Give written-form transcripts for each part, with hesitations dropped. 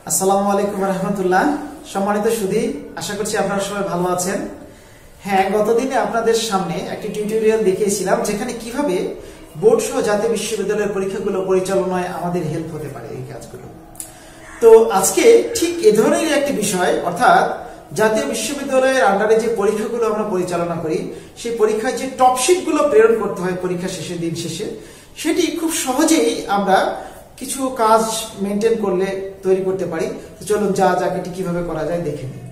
আসসালামু আলাইকুম রাহমাতুল্লাহ। সম্মানিত সুধী, আশা করছি আপনারা সবাই ভালো আছেন। হ্যাঁ, গতদিনে আপনাদের সামনে একটি টিউটোরিয়াল দেখিয়েছিলাম যেখানে কিভাবে বোর্ড সহ জাতীয় বিশ্ববিদ্যালয়ের পরীক্ষাগুলো পরিচালনায় আমাদের হেল্প হতে পারে এই কাজগুলো। তো আজকে ঠিক এ ধরনের একটি বিষয়, অর্থাৎ জাতীয় বিশ্ববিদ্যালয়ের আন্ডারে যে পরীক্ষাগুলো আমরা পরিচালনা করি সেই পরীক্ষায় যে টপশিটগুলো প্রেরণ করতে হয় পরীক্ষা শেষে, দিন শেষে, সেটি খুব সহজেই আমরা কিছু কাজ মেনটেন করলে তৈরি করতে পারি। তো চলুন যা যাক এটি কিভাবে করা যায় দেখে নিই।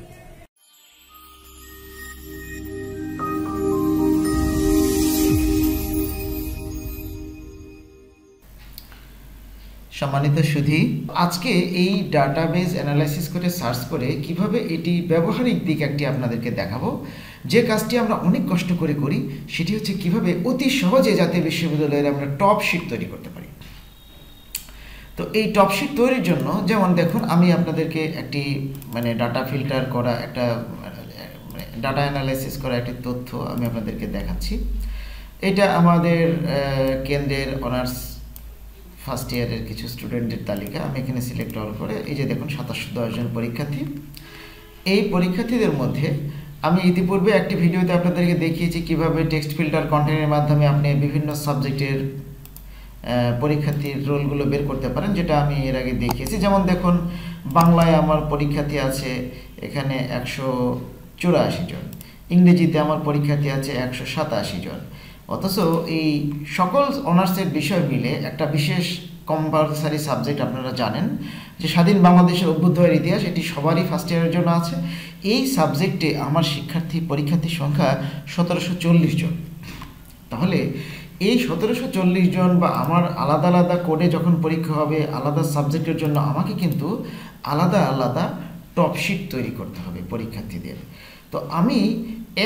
সম্মানিত সুধী, আজকে এই ডাটাবেজ অ্যানালাইসিস করে সার্চ করে কিভাবে এটি ব্যবহারিক দিক একটি আপনাদেরকে দেখাবো। যে কাজটি আমরা অনেক কষ্ট করে করি সেটি হচ্ছে কিভাবে অতি সহজে জাতীয় বিশ্ববিদ্যালয়ের আমরা টপ শিট তৈরি করতে পারি। তো এই টপ শিট তৈরির জন্য যেমন দেখুন, আমি আপনাদেরকে একটি ডাটা ফিল্টার করা একটা ডাটা অ্যানালাইসিস করা একটি তথ্য আমি আপনাদেরকে দেখাচ্ছি। এটা আমাদের কেন্দ্রের অনার্স ফার্স্ট ইয়ারের কিছু স্টুডেন্টের তালিকা। আমি এখানে সিলেক্ট অল করে এই যে দেখুন 710 জন পরীক্ষার্থী। এই পরীক্ষার্থীদের মধ্যে আমি ইতিপূর্বে একটি ভিডিওতে আপনাদেরকে দেখিয়েছি কিভাবে টেক্সট ফিল্টার কন্টেন্টের মাধ্যমে আপনি বিভিন্ন সাবজেক্টের পরীক্ষার্থীর রোলগুলো বের করতে পারেন, যেটা আমি এর আগে দেখিয়েছি। যেমন দেখুন, বাংলায় আমার পরীক্ষার্থী আছে এখানে 184 জন, ইংরেজিতে আমার পরীক্ষার্থী আছে 187 জন। অথচ এই সকল অনার্সের বিষয় মিলে একটা বিশেষ কম্পালসারি সাবজেক্ট আপনারা জানেন যে স্বাধীন বাংলাদেশের অভ্যুদয়ের ইতিহাস, এটি সবারই ফার্স্ট ইয়ারের জন্য আছে। এই সাবজেক্টে আমার পরীক্ষার্থীর সংখ্যা 1740 জন। তাহলে এই 1740 জন বা আমার আলাদা আলাদা কোডে যখন পরীক্ষা হবে আলাদা সাবজেক্টের জন্য আমাকে কিন্তু আলাদা আলাদা টপশিট তৈরি করতে হবে পরীক্ষার্থীদের। তো আমি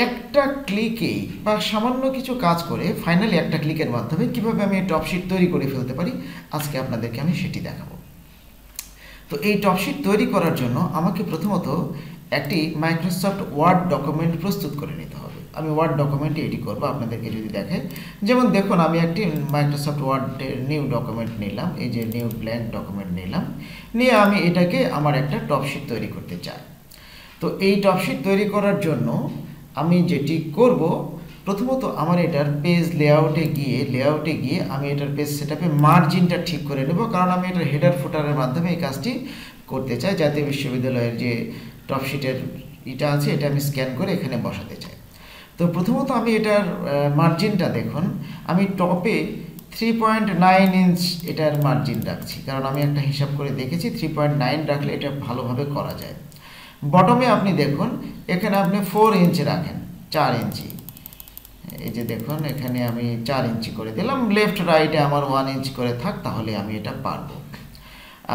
একটা ক্লিকেই বা সামান্য কিছু কাজ করে ফাইনালি একটা ক্লিকের মাধ্যমে কিভাবে আমি এই টপশিট তৈরি করে ফেলতে পারি, আজকে আপনাদেরকে আমি সেটি দেখাবো। তো এই টপশিট তৈরি করার জন্য আমাকে প্রথমত একটি মাইক্রোসফট ওয়ার্ড ডকুমেন্ট প্রস্তুত করে নিতে হবে। আমি ওয়ার্ড ডকুমেন্টে এটি করবো আপনাদেরকে যদি দেখে। যেমন দেখুন, আমি একটি মাইক্রোসফট ওয়ার্ডের নিউ ডকুমেন্ট নিলাম, এই যে নিউ ব্ল্যাঙ্ক ডকুমেন্ট নিলাম, নিয়ে আমি এটাকে আমার একটা টপশিট তৈরি করতে চাই। তো এই টপশিট তৈরি করার জন্য আমি যেটি করব, প্রথমত আমার এটার পেজ লেআউটে গিয়ে আমি এটার পেজ সেটআপে মার্জিনটা ঠিক করে নেব, কারণ আমি এটার হেডার ফুটারের মাধ্যমে এই কাজটি করতে চাই। জাতীয় বিশ্ববিদ্যালয়ের যে টপশিটের এটা আছে এটা আমি স্ক্যান করে এখানে বসাতে চাই। তো প্রথমত আমি এটার মার্জিনটা দেখুন, আমি টপে 3.9 ইঞ্চ এটার মার্জিন রাখছি, কারণ আমি একটা হিসাব করে দেখেছি 3.9 রাখলে এটা ভালোভাবে করা যায়। বটমে আপনি দেখুন, এখানে আপনি 4 ইঞ্চি রাখেন, 4 ইঞ্চি। এই যে দেখুন, এখানে আমি 4 ইঞ্চি করে দিলাম। লেফট রাইটে আমার 1 ইঞ্চ করে থাক, তাহলে আমি এটা পারবো।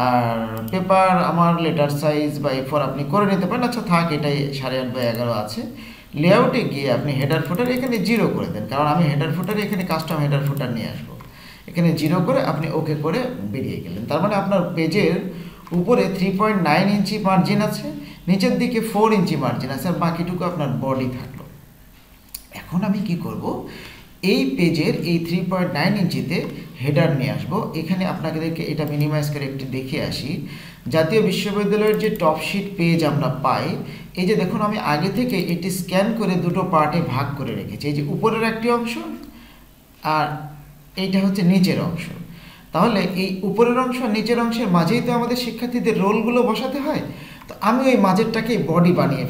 আর পেপার আমার লেটার সাইজ বা A4 আপনি করে নিতে পারেন। আচ্ছা থাক, এটাই 8.5/11 আছে। লেআউটে গিয়ে আপনি হেডার ফুটার এখানে 0 করে দেন, কারণ আমি হেডার ফুটারে এখানে কাস্টম হেডার ফুটার নিয়ে আসবো। এখানে 0 করে আপনি ওকে করে বেরিয়ে গেলেন। তার মানে আপনার পেজের উপরে 3.9 ইঞ্চি মার্জিন আছে, নিচের দিকে 4 ইঞ্চি মার্জিন আছে, আর বাকিটুকু আপনার বডি থাকলো। এখন আমি কি করব, এই পেজের এই 3.9 ইঞ্চিতে হেডার নিয়ে আসবো। এখানে আপনাদেরকে এটা মিনিমাইজ করে একটু দেখে আসি। জাতীয় বিশ্ববিদ্যালয়ের যে টপশিট পেজ আমরা পাই, এই যে দেখুন, আমি আগে থেকে এটি স্ক্যান করে দুটো পার্টে ভাগ করে রেখেছি। এই যে উপরের একটি অংশ আর এইটা হচ্ছে নিচের অংশ। তাহলে এই উপরের অংশ আর নিচের অংশের মাঝেই তো আমাদের শিক্ষার্থীদের রোলগুলো বসাতে হয়। তো আমি ওই মাঝেরটাকে বডি বানিয়ে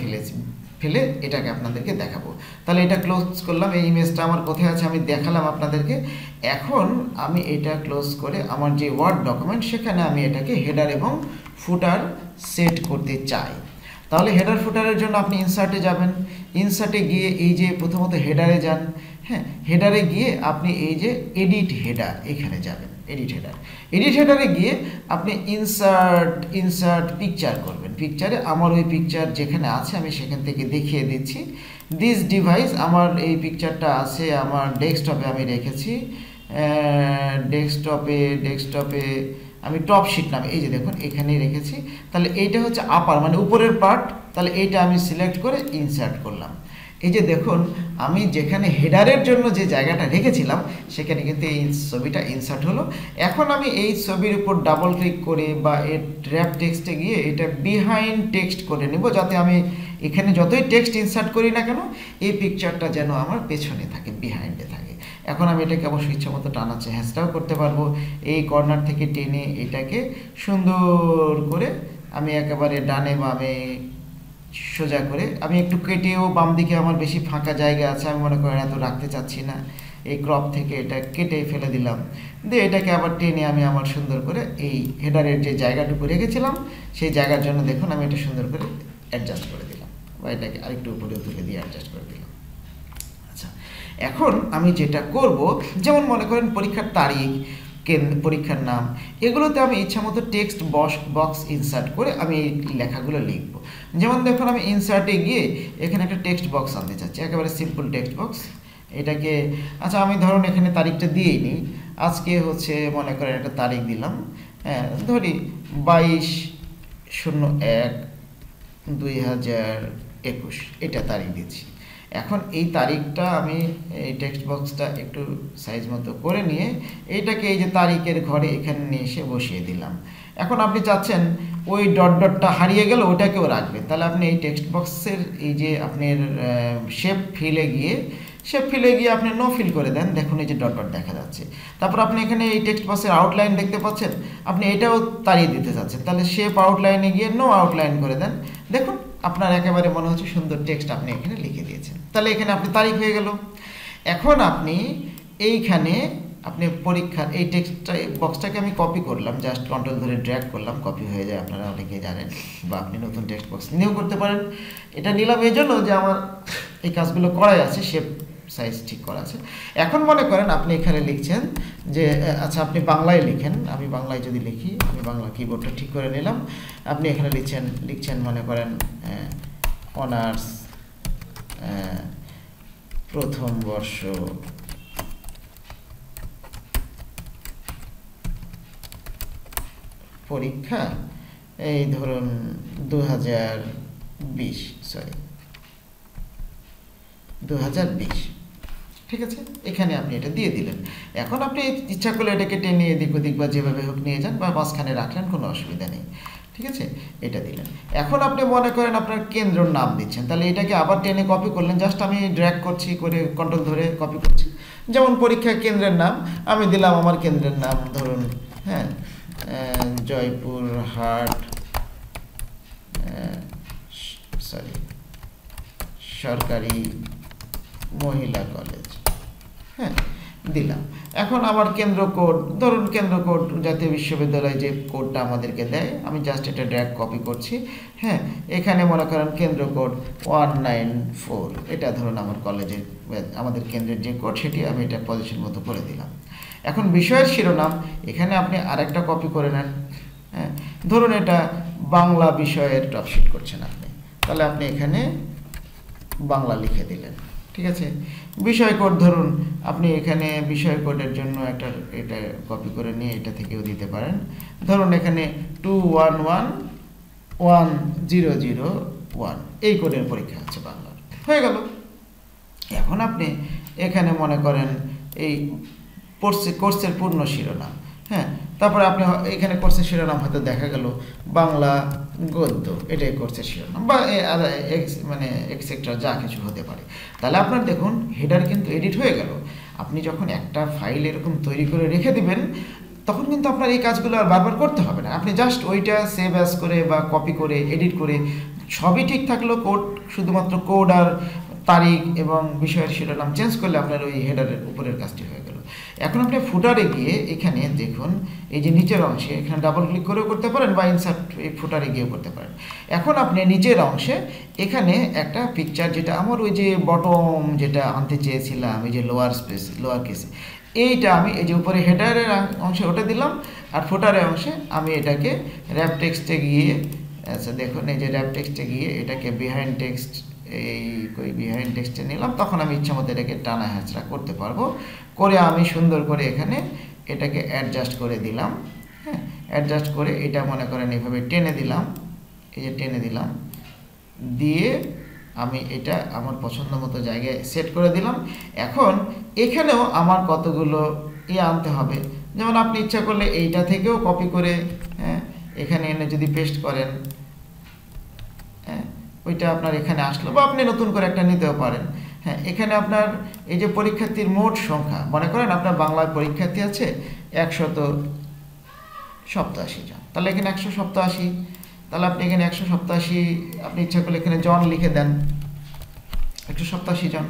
ফেলে এটাকে আপনাদেরকে দেখাবো। তাহলে এটা ক্লোজ করলাম। এই ইমেজটা আমার কোথায় আছে আমি দেখালাম আপনাদেরকে। এখন আমি এটা ক্লোজ করে আমার যে ওয়ার্ড ডকুমেন্ট সেখানে আমি এটাকে হেডার এবং ফুটার সেট করতে চাই। তাহলে হেডার ফুটারের জন্য আপনি ইনসার্টে যাবেন, ইনসার্টে গিয়ে এই যে প্রথমত হেডারে যান। হ্যাঁ, হেডারে গিয়ে আপনি এই যে এডিট হেডার এখানে যাবেন, এডিট হেডারে গিয়ে আপনি ইনসার্ট পিকচার করবেন। পিকচারে আমার ওই পিকচার যেখানে আছে আমি সেখান থেকে দেখিয়ে দিচ্ছি। দিস ডিভাইস, আমার এই পিকচারটা আছে আমার ডেস্কটপে, আমি রেখেছি ডেস্কটপে আমি টপশিট নামে, এই যে দেখুন এখানেই রেখেছি। তাহলে এইটা হচ্ছে আপার, মানে উপরের পার্ট। তাহলে এইটা আমি সিলেক্ট করে ইনসার্ট করলাম। এই যে দেখুন, আমি যেখানে হেডারের জন্য যে জায়গাটা রেখেছিলাম সেখানে কিন্তু এই ছবিটা ইনসার্ট হলো। এখন আমি এই ছবির উপর ডাবল ক্লিক করে বা এর র্যাপ টেক্সটে গিয়ে এটা বিহাইন্ড টেক্সট করে নেব, যাতে আমি এখানে যতই টেক্সট ইনসার্ট করি না কেন এই পিকচারটা যেন আমার পেছনে থাকে, বিহাইন্ডে থাকে। এখন আমি এটাকে অবশ্যই ইচ্ছা মতো টানা চেঞ্জটাও করতে পারবো। এই কর্নার থেকে টেনে এটাকে সুন্দর করে আমি একেবারে ডানে বামে সোজা করে আমি একটু কেটেও, বাম দিকে আমার বেশি ফাঁকা জায়গা আছে, আমি মনে করেন এত রাখতে চাচ্ছি না, এই ক্রপ থেকে এটা কেটে ফেলে দিলাম, দিয়ে এটাকে আবার টেনে আমি আমার সুন্দর করে এই হেডারের যে জায়গাটুকু রেখেছিলাম সেই জায়গার জন্য দেখুন আমি এটা সুন্দর করে অ্যাডজাস্ট করে দিলাম, বা এটাকে আরেকটু উপরে তুলে দিয়ে অ্যাডজাস্ট করে দিলাম। আচ্ছা, এখন আমি যেটা করব, যেমন মনে করেন পরীক্ষার তারিখ, পরীক্ষার নাম, এগুলোতে আমি ইচ্ছামতো টেক্সট বক্স ইনসার্ট করে আমি এই লেখাগুলো লিখব। যেমন দেখুন, আমি ইনসার্টে গিয়ে এখানে একটা টেক্সট বক্স আনতে চাচ্ছি, একেবারে সিম্পল টেক্সট বক্স। এটাকে আচ্ছা, আমি ধরুন এখানে তারিখটা দিয়েই নিই, আজকে হচ্ছে মনে করেন একটা তারিখ দিলাম, হ্যাঁ ধরি 22/01/2021 এটা তারিখ দিচ্ছি। এখন এই তারিখটা আমি এই টেক্সট বক্সটা একটু সাইজ মতো করে নিয়ে এইটাকে এই যে তারিখের ঘরে এখানে নিয়ে এসে বসিয়ে দিলাম। এখন আপনি চাচ্ছেন ওই ডট ডটটা হারিয়ে গেল ওটাকেও রাখবেন, তাহলে আপনি এই টেক্সট বক্সের এই যে আপনার শেপ ফিলে গিয়ে আপনি নো ফিল করে দেন, দেখুন এই যে ডট ডট দেখা যাচ্ছে। তারপর আপনি এখানে এই টেক্সট বক্সের আউটলাইন দেখতে পাচ্ছেন, আপনি এটাও তাড়িয়ে দিতে চাচ্ছেন, তাহলে শেপ আউটলাইনে গিয়ে নো আউটলাইন করে দেন, দেখুন আপনার একেবারে মনে হচ্ছে সুন্দর টেক্সট আপনি এখানে লিখে দিয়েছেন। তাহলে এখানে আপনি তারিখ হয়ে গেল। এখন আপনি এইখানে আপনি পরীক্ষার এই টেক্সটটা বক্সটাকে আমি কপি করলাম, জাস্ট কন্ট্রোল ধরে ড্র্যাগ করলাম, কপি হয়ে যায়, আপনারা অনেকেই জানেন, বা আপনি নতুন টেক্সট বক্স নিয়েও করতে পারেন। এটা নিলাম এই জন্য যে আমার এই কাজগুলো করাই আছে, শেপ সাইজ ঠিক করা আছে। এখন মনে করেন আপনি এখানে লিখছেন যে আচ্ছা আপনি বাংলায় লিখেন, আমি বাংলায় যদি লিখি, আমি বাংলা কিবোর্ডটা ঠিক করে নিলাম, আপনি এখানে লিখছেন মনে করেন অনার্স প্রথম বর্ষ পরীক্ষা এই ধরুন 2020, ঠিক আছে, এখানে আপনি এটা দিয়ে দিলেন। এখন আপনি ইচ্ছা করলে এটাকে টেনে এদিক ওদিক বা যেভাবে হোক নিয়ে যান, বা মাঝখানে রাখলেন, কোনো অসুবিধা নেই, ঠিক আছে, এটা দিলেন। এখন আপনি মনে করেন আপনার কেন্দ্রের নাম দিচ্ছেন, তাহলে এটাকে আবার টেনে কপি করলেন, জাস্ট আমি ড্র্যাগ করছি করে কন্ট্রোল ধরে কপি করছি। যেমন পরীক্ষা কেন্দ্রের নাম আমি দিলাম, আমার কেন্দ্রের নাম ধরুন হ্যাঁ জয়পুরহাট সরকারি মহিলা কলেজ, হ্যাঁ দিলাম। এখন আমার কেন্দ্র কোড, ধরুন কেন্দ্র কোড জাতীয় বিশ্ববিদ্যালয় যে কোডটা আমাদেরকে দেয়, আমি জাস্ট এটা ড্র্যাগ কপি করছি, হ্যাঁ এখানে মনে করেন কেন্দ্র কোড 194, এটা ধরুন আমার কলেজের আমাদের কেন্দ্রের যে কোড সেটি আমি এটা পজিশন মতো করে দিলাম। এখন বিষয়ের শিরোনাম এখানে আপনি আরেকটা কপি করে নেন, হ্যাঁ ধরুন এটা বাংলা বিষয়ের টপশিট করছেন আপনি, তাহলে আপনি এখানে বাংলা লিখে দিলেন, ঠিক আছে। বিষয় কোড ধরুন আপনি এখানে বিষয় কোডের জন্য এটা কপি করে নিয়ে এটা থেকেও দিতে পারেন, ধরুন এখানে 21110001 এই কোডের পরীক্ষা আছে বাংলার, হয়ে গেল। এখন আপনি এখানে মনে করেন এই কোর্সের পূর্ণ শিরোনাম, হ্যাঁ তারপরে আপনি এখানে কোর্সের শিরোনাম হয়তো দেখা গেল বাংলা গদ্য, এটাই কোর্সের শিরোনাম, বা মানে এক্সেট্রা যা কিছু হতে পারে। তাহলে আপনার দেখুন হেডার কিন্তু এডিট হয়ে গেল। আপনি যখন একটা ফাইল এরকম তৈরি করে রেখে দিবেন তখন কিন্তু আপনার এই কাজগুলো আর বারবার করতে হবে না, আপনি জাস্ট ওইটা সেভ অ্যাজ করে বা কপি করে এডিট করে সবই ঠিক থাকলো, কোড শুধুমাত্র কোড আর তারিখ এবং বিষয়ের শিরোনাম চেঞ্জ করলে আপনার ওই হেডারের উপরের কাজটি হয়ে গেল। এখন আপনি ফুটারে গিয়ে এখানে দেখুন এই যে নিচের অংশে এখানে ডাবল ক্লিক করেও করতে পারেন, বা ইনসার্ট এই ফুটারে গিয়েও করতে পারেন। এখন আপনি নিচের অংশে এখানে একটা পিকচার, যেটা আমার ওই যে বটম যেটা আনতে চেয়েছিলাম, এই যে লোয়ার কেসে, এইটা আমি এই যে উপরে হেডারের অংশে ওটা দিলাম, আর ফুটারের অংশে আমি এটাকে র্যাপ টেক্সটে গিয়ে, আচ্ছা দেখুন এই যে র্যাপ টেক্সটে গিয়ে এটাকে বিহাইন্ড টেক্সটে নিলাম, তখন আমি ইচ্ছা মতো এটাকে টানা হ্যাঁচড়া করতে পারবো, করে আমি সুন্দর করে এখানে এটাকে অ্যাডজাস্ট করে দিলাম, হ্যাঁ অ্যাডজাস্ট করে এটা মনে করেন এইভাবে টেনে দিলাম, এই যে টেনে দিলাম, দিয়ে আমি এটা আমার পছন্দ মতো জায়গায় সেট করে দিলাম। এখন এখানেও আমার কতগুলো আনতে হবে, যেমন আপনি ইচ্ছা করলে এইটা থেকেও কপি করে এখানে এনে যদি পেস্ট করেন, ওইটা আপনার এখানে আসলো, বা আপনি নতুন করে একটা নিতেও পারেন। এখানে আপনার এই যে পরীক্ষার্থীর মোট সংখ্যা, মনে করেন আপনার বাংলায় পরীক্ষার্থী আছে 187 জন, তাহলে এখানে 187, তাহলে আপনি এখানে 187, আপনি ইচ্ছা করলে এখানে জন লিখে দেন, 187 জন।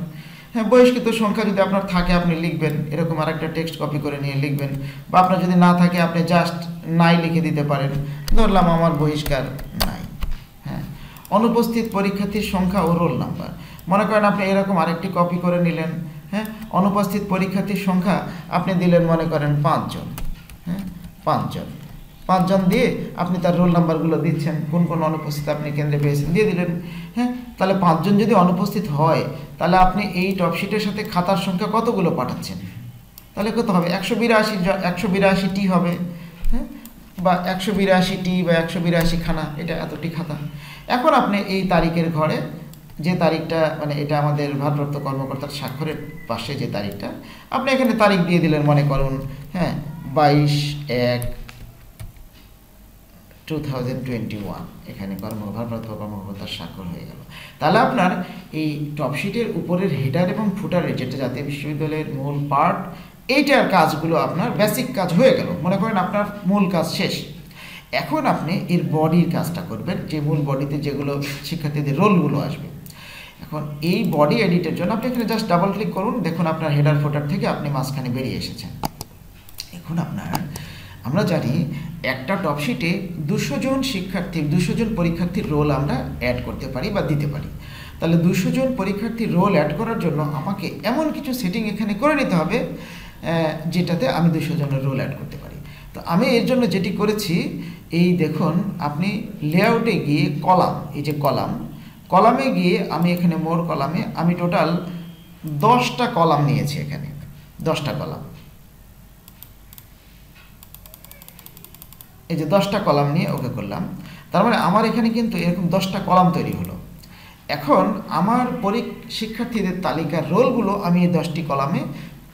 বহিষ্কৃত সংখ্যা যদি আপনার থাকে আপনি লিখবেন, এরকম আরেকটা টেক্সট কপি করে নিয়ে লিখবেন, বা আপনার যদি না থাকে আপনি জাস্ট নাই লিখে দিতে পারেন, ধরলাম আমার বহিষ্কার নাই। অনুপস্থিত পরীক্ষার্থীর সংখ্যা ও রোল নাম্বার, মনে করেন আপনি এরকম আরেকটি কপি করে নিলেন। অনুপস্থিত পরীক্ষার্থীর সংখ্যা আপনি দিলেন মনে করেন 5 জন। 5 জন দিয়ে আপনি তার রোল নাম্বারগুলো দিচ্ছেন, কোন কোন অনুপস্থিত আপনি কেন্দ্রে পেয়েছেন দিয়ে দিলেন। তাহলে 5 জন যদি অনুপস্থিত হয়, তাহলে আপনি এই টপশিটের সাথে খাতার সংখ্যা কতগুলো পাঠাচ্ছেন, তাহলে কত হবে? 182টি হবে, বা 182টি বা 182 খানা, এটা এতটি খাতা। এখন আপনি এই তারিখের ঘরে যে তারিখটা, মানে এটা আমাদের ভারপ্রাপ্ত কর্মকর্তার স্বাক্ষরের পাশে যে তারিখটা, আপনি এখানে তারিখ দিয়ে দিলেন, মনে করুন 22/1/2021, এখানে ভারপ্রাপ্ত কর্মকর্তার স্বাক্ষর হয়ে গেল। তাহলে আপনার এই টপশিটের উপরের হেডার এবং ফুটারের, যেটা জাতীয় বিশ্ববিদ্যালয়ের মূল পার্ট, এইটার কাজগুলো আপনার বেসিক কাজ হয়ে গেল, মনে করেন আপনার মূল কাজ শেষ। এখন আপনি এর বডির কাজটা করবেন, যে মূল বডিতে যেগুলো শিক্ষার্থীদের রোলগুলো আসবে। এখন এই বডি এডিটের জন্য আপনি এখানে জাস্ট ডাবল ক্লিক করুন, দেখুন আপনার হেডার ফুটার থেকে আপনি মাঝখানে বেরিয়ে এসেছেন। এখন আমরা জানি একটা টপশিটে 200 জন শিক্ষার্থীর, 200 জন পরীক্ষার্থীর রোল আমরা অ্যাড করতে পারি বা দিতে পারি। তাহলে 200 জন পরীক্ষার্থীর রোল অ্যাড করার জন্য আমাকে এমন কিছু সেটিং এখানে করে নিতে হবে যেটাতে আমি 200 জনের রোল অ্যাড করতে পারি। তো আমি এর জন্য যেটি করেছি, এই দেখুন, আপনি লেআউটে গিয়ে কলাম, এই যে কলামে গিয়ে আমি এখানে মোর কলামে আমি টোটাল 10টা কলাম নিয়েছি, এখানে 10টা কলাম, এই যে 10টা কলাম নিয়ে ওকে করলাম। তার মানে আমার এখানে কিন্তু এরকম 10টা কলাম তৈরি হলো। এখন আমার শিক্ষার্থীদের তালিকার রোলগুলো আমি এই 10টি কলামে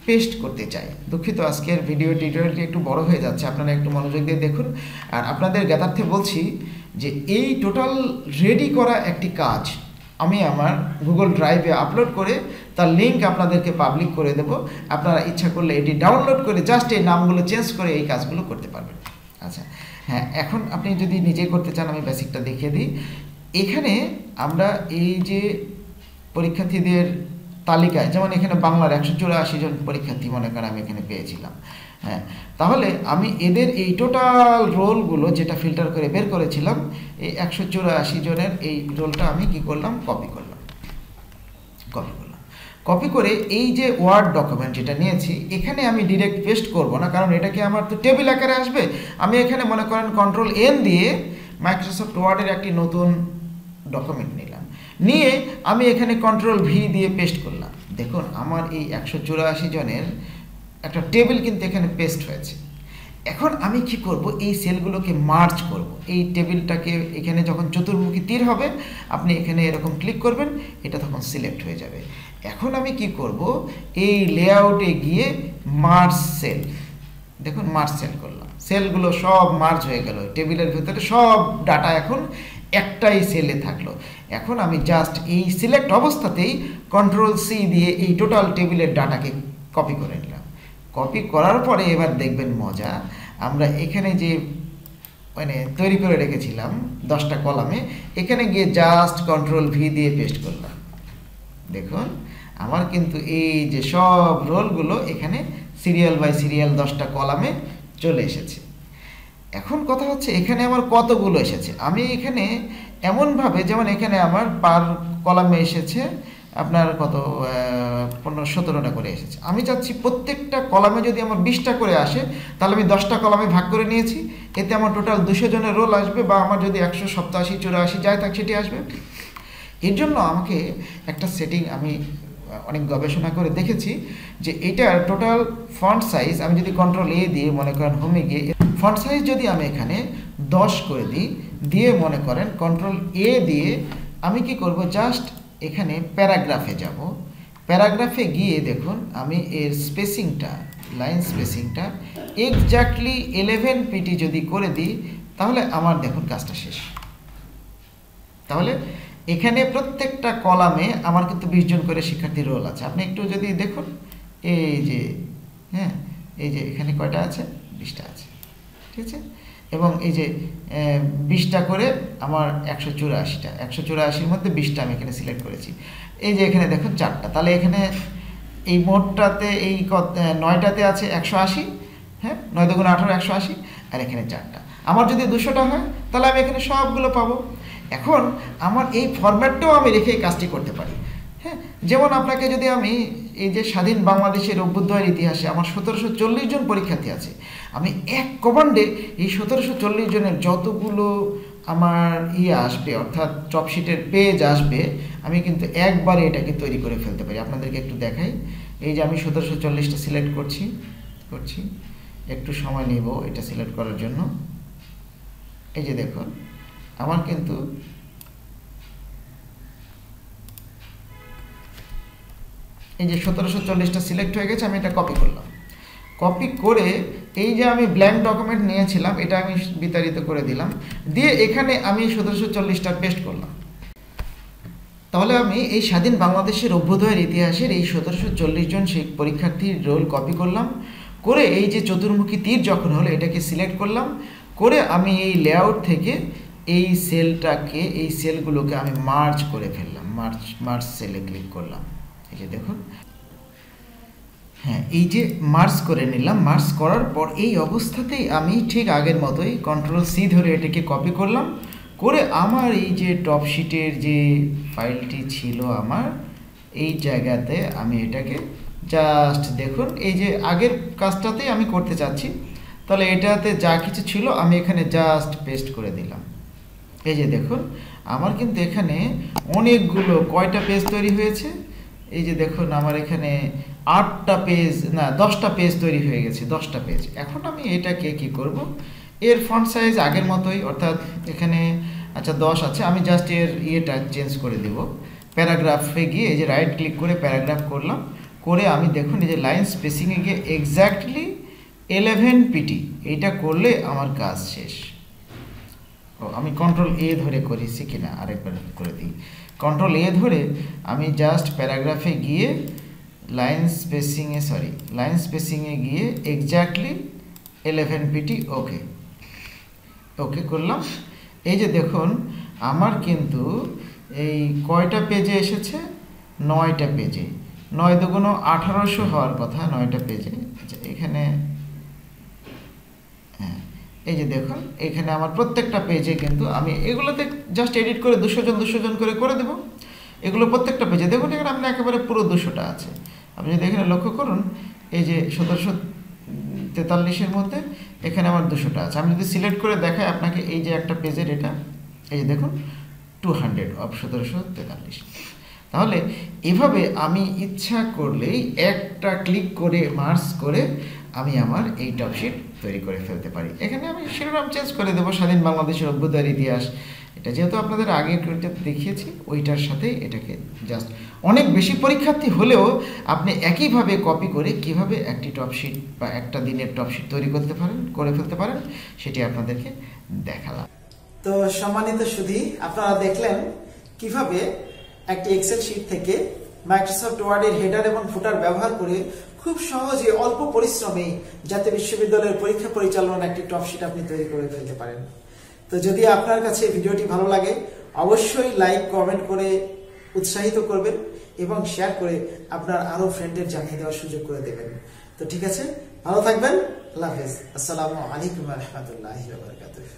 পেস্ট করতে চাই। দুঃখিত, আজকের ভিডিও টিউটোরিয়ালটি একটু বড় হয়ে যাচ্ছে, আপনারা একটু মনোযোগ দিয়ে দেখুন। আর আপনাদের জ্ঞাতার্থে বলছি যে এই টোটাল রেডি করা একটি কাজ আমি আমার গুগল ড্রাইভে আপলোড করে তার লিঙ্ক আপনাদেরকে পাবলিক করে দেব। আপনারা ইচ্ছা করলে এটি ডাউনলোড করে জাস্ট এই নামগুলো চেঞ্জ করে এই কাজগুলো করতে পারবেন। আচ্ছা, এখন আপনি যদি নিজে করতে চান, আমি বেসিকটা দেখিয়ে দিই। এখানে আমরা এই যে পরীক্ষার্থীদের তালিকায়, যেমন এখানে বাংলার 184 জন পরীক্ষার্থী মনে করেন আমি এখানে পেয়েছিলাম। তাহলে আমি এদের এই টোটাল রোলগুলো যেটা ফিল্টার করে বের করেছিলাম, এই 184 জনের এই রোলটা আমি কি করলাম, কপি করলাম। কপি করে এই যে ওয়ার্ড ডকুমেন্ট যেটা নিয়েছি, এখানে আমি ডিরেক্ট পেস্ট করব না, কারণ এটাকে আমার তো টেবিল আকারে আসবে। আমি এখানে মনে করেন Ctrl+N দিয়ে মাইক্রোসফট ওয়ার্ডের একটি নতুন ডকুমেন্ট নিয়ে আমি এখানে Ctrl+V দিয়ে পেস্ট করলাম। দেখুন আমার এই 184 জনের একটা টেবিল কিন্তু এখানে পেস্ট হয়েছে। এখন আমি কি করব, এই সেলগুলোকে মার্জ করব। এই টেবিলটাকে এখানে যখন চতুর্মুখী তীর হবে, আপনি এখানে এরকম ক্লিক করবেন, এটা তখন সিলেক্ট হয়ে যাবে। এখন আমি কি করব, এই লেআউটে গিয়ে মার্জ সেল, দেখুন মার্জ সেল করলাম, সেলগুলো সব মার্জ হয়ে গেল, টেবিলের ভেতরে সব ডাটা এখন একটাই সেলে থাকলো। এখন আমি জাস্ট এই সিলেক্ট অবস্থাতেই Ctrl+C দিয়ে এই টোটাল টেবিলের ডাটাকে কপি করে নিলাম। কপি করার পরে এবার দেখবেন মজা, আমরা এখানে যে মানে তৈরি করে রেখেছিলাম 10টা কলামে, এখানে গিয়ে জাস্ট Ctrl+V দিয়ে পেস্ট করলাম। দেখুন আমার কিন্তু এই যে সব রোলগুলো এখানে সিরিয়াল বাই সিরিয়াল 10টা কলামে চলে এসেছে। এখন কথা হচ্ছে এখানে আমার কতগুলো এসেছে, আমি এখানে এমনভাবে, যেমন এখানে আমার পার কলামে এসেছে আপনার কত 15-17টা করে এসেছে। আমি চাচ্ছি প্রত্যেকটা কলামে যদি আমার 20টা করে আসে, তাহলে আমি 10টা কলামে ভাগ করে নিয়েছি, এতে আমার টোটাল 200 জনের রোল আসবে, বা আমার যদি 187-84 যাই থাক সেটি আসবে। এর জন্য আমাকে একটা সেটিং আমি অনেক গবেষণা করে দেখেছি যে এটার টোটাল ফন্ট সাইজ আমি যদি Ctrl+A দিয়ে মনে করেন হোমে গিয়ে ফন্ট সাইজ যদি আমি এখানে 10 করে দিই, দিয়ে মনে করেন Ctrl+A দিয়ে আমি কি করব, জাস্ট এখানে প্যারাগ্রাফে যাব। প্যারাগ্রাফে গিয়ে দেখুন আমি এর স্পেসিংটা, লাইন স্পেসিংটা এক্স্যাক্টলি 11 পিটি যদি করে দিই তাহলে আমার দেখুন কাজটা শেষ। তাহলে এখানে প্রত্যেকটা কলামে আমার কিন্তু 20 জন করে শিক্ষার্থীর রোল আছে। আপনি একটু যদি দেখুন, এই যে হ্যাঁ, এই যে এখানে কয়টা আছে, 20টা আছে, ঠিক আছে। এবং এই যে 20টা করে আমার 184টা, 184-র মধ্যে 20টা আমি এখানে সিলেক্ট করেছি। এই যে এখানে দেখুন 4টা, তাহলে এখানে এই মোটটাতে এই 9টাতে আছে 180, হ্যাঁ, 9 × 18 180, আর এখানে 4টা। আমার যদি 200টা হয় তাহলে আমি এখানে সবগুলো পাবো। এখন আমার এই ফরম্যাটটাও আমি রেখে এই কাজটি করতে পারি, হ্যাঁ। যেমন আপনাকে যদি আমি এই যে স্বাধীন বাংলাদেশের অভ্যুদয়ের ইতিহাসে আমার 1740 জন পরীক্ষার্থী আছে, আমি এক কমান্ডে এই 1740 জনের যতগুলো আমার আসবে, অর্থাৎ টপশিটের পেজ আসবে, আমি কিন্তু একবারে এটাকে তৈরি করে ফেলতে পারি। আপনাদেরকে একটু দেখাই। এই যে আমি 1740টা সিলেক্ট করছি, একটু সময় নেব এটা সিলেক্ট করার জন্য। এই যে দেখুন আমার কিন্তু এই যে 1740টা সিলেক্ট হয়ে গেছে। আমি এটা কপি করলাম, কপি করে এই যে আমি ব্ল্যাঙ্ক ডকুমেন্ট নিয়েছিলাম এটা আমি বিতাড়িত করে দিলাম, দিয়ে এখানে আমি 1740টা পেস্ট করলাম। তাহলে আমি এই স্বাধীন বাংলাদেশের অভ্যুদয়ের ইতিহাসের এই 1740 জন সেই পরীক্ষার্থীর রোল কপি করলাম, করে এই যে চতুর্মুখী তীর যখন হলো এটাকে সিলেক্ট করলাম, করে আমি এই লেআউট থেকে এই সেলটাকে, এই সেলগুলোকে আমি মার্জ করে ফেললাম, মার্জ সেলে ক্লিক করলাম। এই যে দেখুন, হ্যাঁ, এই যে মার্জ করে নিলাম। মার্জ করার পর এই অবস্থাতেই আমি ঠিক আগের মতোই Ctrl+C ধরে এটাকে কপি করলাম, করে আমার এই যে টপশিটের যে ফাইলটি ছিল আমার এই জায়গাতে আমি এটাকে জাস্ট দেখুন, এই যে আগের কাজটাতেই আমি করতে চাচ্ছি, তাহলে এটাতে যা কিছু ছিল আমি এখানে জাস্ট পেস্ট করে দিলাম। এই যে দেখুন আমার কিন্তু এখানে অনেকগুলো, কয়টা পেজ তৈরি হয়েছে, এই যে দেখুন আমার এখানে 8টা পেজ, না 10টা পেজ তৈরি হয়ে গেছে, 10টা পেজ। এখন আমি এটাকে কি করব, এর ফন্ট সাইজ আগের মতোই, অর্থাৎ এখানে আচ্ছা 10 আছে, আমি জাস্ট এর ইয়েটা চেঞ্জ করে দেব। প্যারাগ্রাফে গিয়ে এই যে রাইট ক্লিক করে প্যারাগ্রাফ করলাম, করে আমি দেখুন এই যে লাইন স্পেসিংয়ে গিয়ে এক্স্যাক্টলি 11 পিটি এইটা করলে আমার কাজ শেষ। ও আমি Ctrl+A ধরে করেছি কিনা আরেকবার করে দিই। Ctrl+A ধরে আমি জাস্ট প্যারাগ্রাফে গিয়ে লাইন স্পেসিংয়ে গিয়ে এক্স্যাক্টলি 11 পিটি ওকে করলাম। এই যে দেখুন আমার কিন্তু এই কয়টা পেজে এসেছে, 9টা পেজে, 9 দুগুণ 1800 হওয়ার কথা, 9টা পেজে। আচ্ছা এখানে হ্যাঁ, এই যে দেখুন এখানে আমার প্রত্যেকটা পেজে কিন্তু আমি এগুলোতে জাস্ট এডিট করে 200 জন করে দেব। এগুলো প্রত্যেকটা পেজে দেখুন এখানে আপনার একেবারে পুরো 200টা আছে। আপনি যদি এখানে লক্ষ্য করুন এই যে 1743-এর মধ্যে এখানে আমার 200টা আছে। আমি যদি সিলেক্ট করে দেখাই আপনাকে, এই যে একটা পেজের এটা, এই যে দেখুন 200 অফ 1743। তাহলে এভাবে আমি ইচ্ছা করলেই একটা ক্লিক করে মার্জ করে আমি আমার এই টপশিট তৈরি করে ফেলতে পারি। এখানে আমি শিরোনাম চেঞ্জ করে দেবো স্বাধীন বাংলাদেশের অভ্যুদয়ের ইতিহাস, এটা যেহেতু আপনাদের আগে দেখিয়েছি ওইটার সাথে এটাকে জাস্ট, অনেক বেশি পরীক্ষার্থী হলেও আপনি একইভাবে কপি করে কিভাবে একটি টপশিট বা একটা দিনের টপশিট তৈরি করে ফেলতে পারেন সেটি আপনাদেরকে দেখালাম। তো সম্মানিত সুধী, আপনারা দেখলেন কিভাবে একটি এক্সেল শীট থেকে মাইক্রোসফট ওয়ার্ডের হেডার এবং ফুটার ব্যবহার করে খুব সহজে অল্প পরিশ্রমে জাতীয় বিশ্ববিদ্যালয়ের পরীক্ষা পরিচালনার একটি টপশিট আপনি তৈরি করে ফেলতে পারেন। তো যদি আপনার কাছে ভিডিওটি ভালো লাগে অবশ্যই লাইক কমেন্ট করে উৎসাহিত করবেন এবং শেয়ার করে আপনার আরো ফ্রেন্ডদের জানিয়ে দেওয়ার সুযোগ করে দেবেন। তো ঠিক আছে, ভালো থাকবেন, আল্লাহ হাফেজ, আসসালামু আলাইকুম ওয়া রাহমাতুল্লাহি ওয়া বারাকাতুহু।